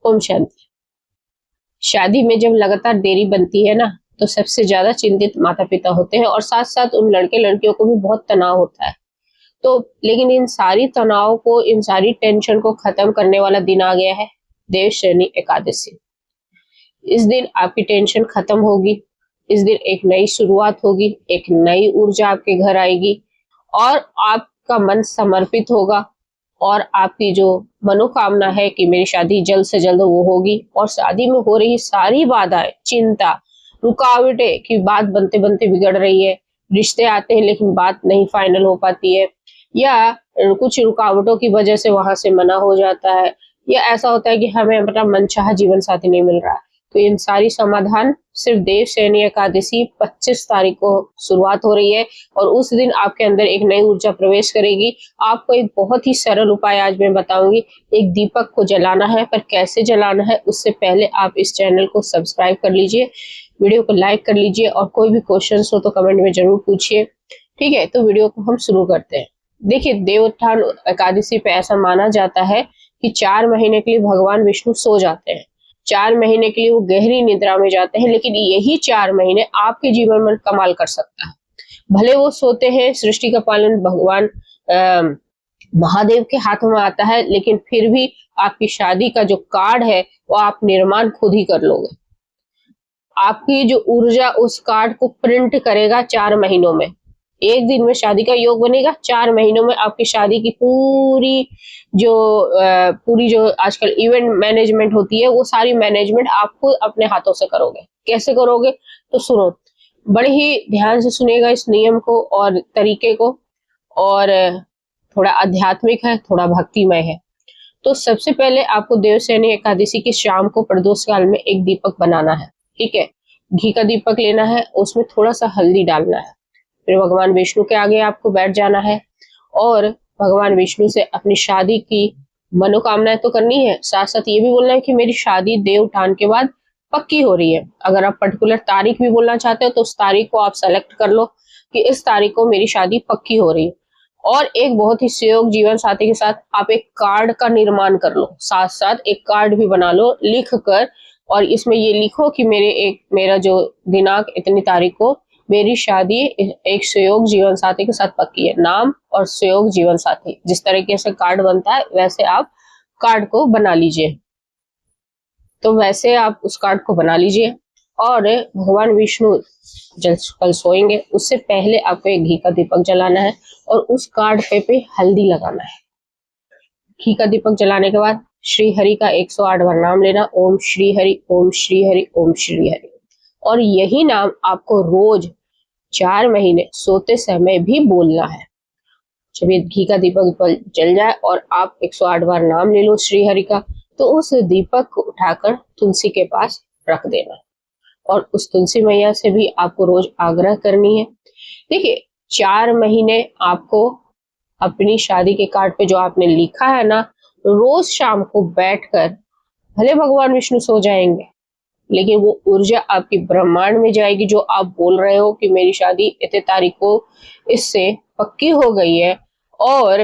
ओम शांति। शादी में जब लगातार देरी बनती है ना, तो सबसे ज्यादा चिंतित माता पिता होते हैं और साथ साथ उन लड़के लड़कियों को भी बहुत तनाव होता है। तो लेकिन इन सारी तनाव को, इन सारी टेंशन को खत्म करने वाला दिन आ गया है, देवशयनी एकादशी। इस दिन आपकी टेंशन खत्म होगी। इस दिन एक नई शुरुआत होगी, एक नई ऊर्जा आपके घर आएगी और आपका मन समर्पित होगा और आपकी जो मनोकामना है कि मेरी शादी जल्द से जल्द वो होगी। और शादी में हो रही सारी बाधाएं, चिंता, रुकावटें कि बात बनते बनते बिगड़ रही है, रिश्ते आते हैं लेकिन बात नहीं फाइनल हो पाती है, या कुछ रुकावटों की वजह से वहां से मना हो जाता है, या ऐसा होता है कि हमें अपना मनचाहा जीवन साथी नहीं मिल रहा। तो इन सारी समाधान सिर्फ देवशयनी एकादशी 25 तारीख को शुरुआत हो रही है और उस दिन आपके अंदर एक नई ऊर्जा प्रवेश करेगी। आपको एक बहुत ही सरल उपाय आज मैं बताऊंगी। एक दीपक को जलाना है, पर कैसे जलाना है उससे पहले आप इस चैनल को सब्सक्राइब कर लीजिए, वीडियो को लाइक कर लीजिए और कोई भी क्वेश्चन हो तो कमेंट में जरूर पूछिए। ठीक है, तो वीडियो को हम शुरू करते हैं। देखिए, देवोत्थान एकादशी पे ऐसा माना जाता है कि 4 महीने के लिए भगवान विष्णु सो जाते हैं, 4 महीने के लिए वो गहरी निद्रा में जाते हैं, लेकिन यही 4 महीने आपके जीवन में कमाल कर सकता है। भले वो सोते हैं, सृष्टि का पालन भगवान महादेव के हाथों में आता है, लेकिन फिर भी आपकी शादी का जो कार्ड है वो आप निर्माण खुद ही कर लोगे। आपकी जो ऊर्जा उस कार्ड को प्रिंट करेगा 4 महीनों में। एक दिन में शादी का योग बनेगा, 4 महीनों में आपकी शादी की पूरी जो आजकल इवेंट मैनेजमेंट होती है, वो सारी मैनेजमेंट आपको अपने हाथों से करोगे। कैसे करोगे तो सुनो, बड़े ही ध्यान से सुनिएगा इस नियम को और तरीके को। और थोड़ा आध्यात्मिक है, थोड़ा भक्तिमय है। तो सबसे पहले आपको देवशयनी एकादशी की शाम को प्रदोष काल में एक दीपक बनाना है। ठीक है, घी का दीपक लेना है, उसमें थोड़ा सा हल्दी डालना है। फिर भगवान विष्णु के आगे आपको बैठ जाना है और भगवान विष्णु से अपनी शादी की मनोकामनाएं तो करनी है, साथ साथ ये भी बोलना है कि मेरी शादी देवउठान के बाद पक्की हो रही है। अगर आप पर्टिकुलर तारीख भी बोलना चाहते हो तो उस तारीख को आप सेलेक्ट कर लो कि इस तारीख को मेरी शादी पक्की हो रही है। और एक बहुत ही सहयोग जीवन साथी के साथ आप एक कार्ड का निर्माण कर लो, साथ साथ एक कार्ड भी बना लो लिख कर, और इसमें ये लिखो कि मेरा जो दिनांक इतनी तारीख को मेरी शादी एक सहयोग जीवन साथी के साथ पक्की है। नाम और सहयोग जीवन साथी, जिस तरीके से कार्ड बनता है वैसे आप कार्ड को बना लीजिए। तो वैसे आप उस कार्ड को बना लीजिए और भगवान विष्णु जब कल सोएंगे उससे पहले आपको एक घी का दीपक जलाना है और उस कार्ड पे हल्दी लगाना है। घी का दीपक जलाने के बाद श्री हरि का 108 बार नाम लेना, ओम श्री हरि, ओम श्री हरि, ओम श्री हरि। और यही नाम आपको रोज 4 महीने सोते समय भी बोलना है। जब ये घी का दीपक जल जाए और आप 108 बार नाम ले लो श्री हरि का, तो उस दीपक को उठाकर तुलसी के पास रख देना और उस तुलसी मैया से भी आपको रोज आग्रह करनी है। देखिए, 4 महीने आपको अपनी शादी के कार्ड पे जो आपने लिखा है ना, रोज शाम को बैठकर, भले भगवान विष्णु सो जाएंगे लेकिन वो ऊर्जा आपकी ब्रह्मांड में जाएगी जो आप बोल रहे हो कि मेरी शादी इतने तारीख को इससे पक्की हो गई है और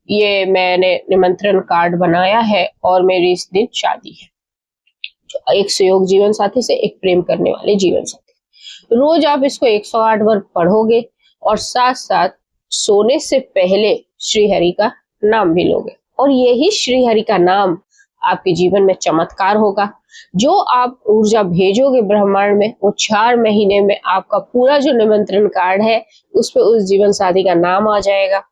ये मैंने निमंत्रण कार्ड बनाया है और मेरी इस दिन शादी है। एक सहयोग जीवन साथी से, एक प्रेम करने वाले जीवन साथी। रोज आप इसको 108 बार पढ़ोगे और साथ साथ सोने से पहले श्री हरि का नाम भी लोगे और यही श्री हरि का नाम आपके जीवन में चमत्कार होगा। जो आप ऊर्जा भेजोगे ब्रह्मांड में, वो 4 महीने में आपका पूरा जो निमंत्रण कार्ड है उस पे उस जीवन साथी का नाम आ जाएगा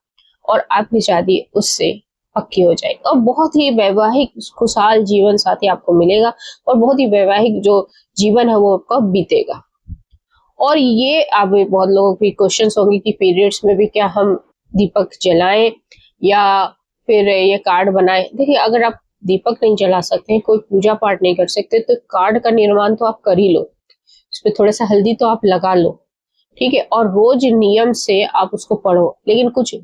और आपकी शादी उससे पक्की हो जाएगी और बहुत ही वैवाहिक खुशहाल जीवन साथी आपको मिलेगा और बहुत ही वैवाहिक जो जीवन है वो आपका बीतेगा। और ये अब बहुत लोगों की क्वेश्चन होंगे कि पीरियड्स में भी क्या हम दीपक जलाएं या फिर ये कार्ड बनाएं। देखिए, अगर आप दीपक नहीं जला सकते हैं, कोई पूजा पाठ नहीं कर सकते, तो कार्ड का निर्माण तो आप कर ही लो, उसपे थोड़ा सा हल्दी तो आप लगा लो। ठीक है, और रोज नियम से आप उसको पढ़ो। लेकिन कुछ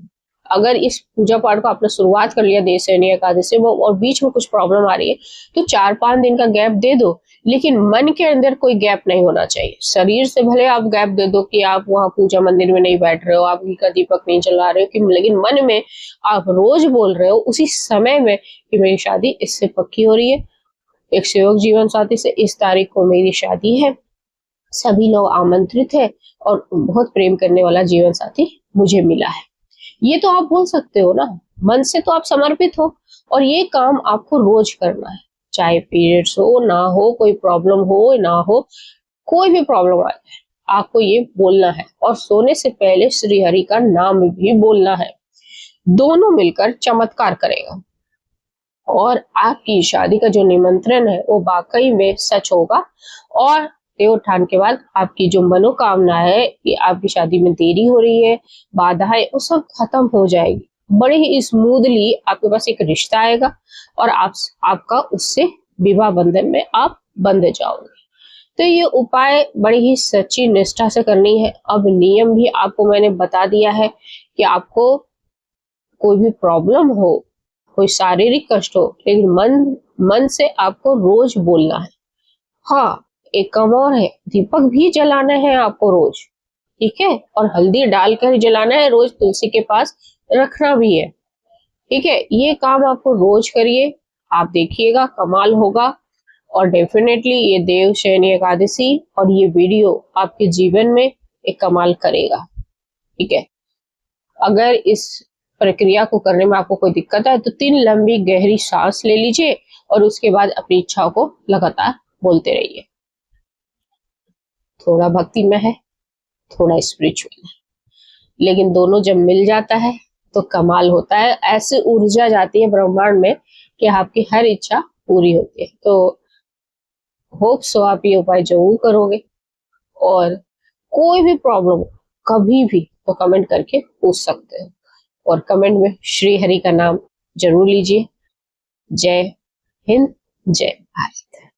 अगर इस पूजा पाठ को आपने शुरुआत कर लिया देवशयनी एकादशी में और बीच में कुछ प्रॉब्लम आ रही है तो 4-5 दिन का गैप दे दो, लेकिन मन के अंदर कोई गैप नहीं होना चाहिए। शरीर से भले आप गैप दे दो कि आप वहां पूजा मंदिर में नहीं बैठ रहे हो, आप घी का दीपक नहीं जला रहे हो, कि लेकिन मन में आप रोज बोल रहे हो उसी समय में कि मेरी शादी इससे पक्की हो रही है, एक संयोग जीवन साथी से इस तारीख को मेरी शादी है, सभी लोग आमंत्रित है और बहुत प्रेम करने वाला जीवन साथी मुझे मिला है। ये तो आप बोल सकते हो ना, मन से तो आप समर्पित हो और ये काम आपको रोज करना है, चाहे पीरियड्स हो ना हो, कोई प्रॉब्लम हो ना हो, कोई भी प्रॉब्लम आ जाए, आपको ये बोलना है और सोने से पहले श्री हरि का नाम भी बोलना है। दोनों मिलकर चमत्कार करेगा और आपकी शादी का जो निमंत्रण है वो वाकई में सच होगा और देवोत्थान के बाद आपकी जो मनोकामना है कि आपकी शादी में देरी हो रही है, बाधाएं, वो सब खत्म हो जाएगी। बड़े ही स्मूथली आपके पास एक रिश्ता आएगा और आपका उससे विवाह बंधन में आप बंध जाओगे। तो ये उपाय बड़ी ही सच्ची निष्ठा से करनी है। अब नियम भी आपको मैंने बता दिया है कि आपको कोई भी प्रॉब्लम हो, कोई शारीरिक कष्ट हो, लेकिन मन से आपको रोज बोलना है। हाँ, एक काम और है, दीपक भी जलाना है आपको रोज, ठीक है, और हल्दी डालकर जलाना है रोज, तुलसी के पास रखना भी है, ठीक है। ये काम आपको रोज करिए, आप देखिएगा कमाल होगा और डेफिनेटली ये देवशयनी एकादशी और ये वीडियो आपके जीवन में एक कमाल करेगा, ठीक है। अगर इस प्रक्रिया को करने में आपको कोई दिक्कत है तो 3 लंबी गहरी सांस ले लीजिए और उसके बाद अपनी इच्छाओं को लगातार बोलते रहिए। थोड़ा भक्ति में है, थोड़ा स्पिरिचुअल है, लेकिन दोनों जब मिल जाता है तो कमाल होता है। ऐसी ऊर्जा जाती है ब्रह्मांड में कि आपकी हर इच्छा पूरी होती है। तो होप सो आप ये उपाय जरूर करोगे और कोई भी प्रॉब्लम कभी भी तो कमेंट करके पूछ सकते हैं और कमेंट में श्री हरि का नाम जरूर लीजिए। जय हिंद, जय भारत।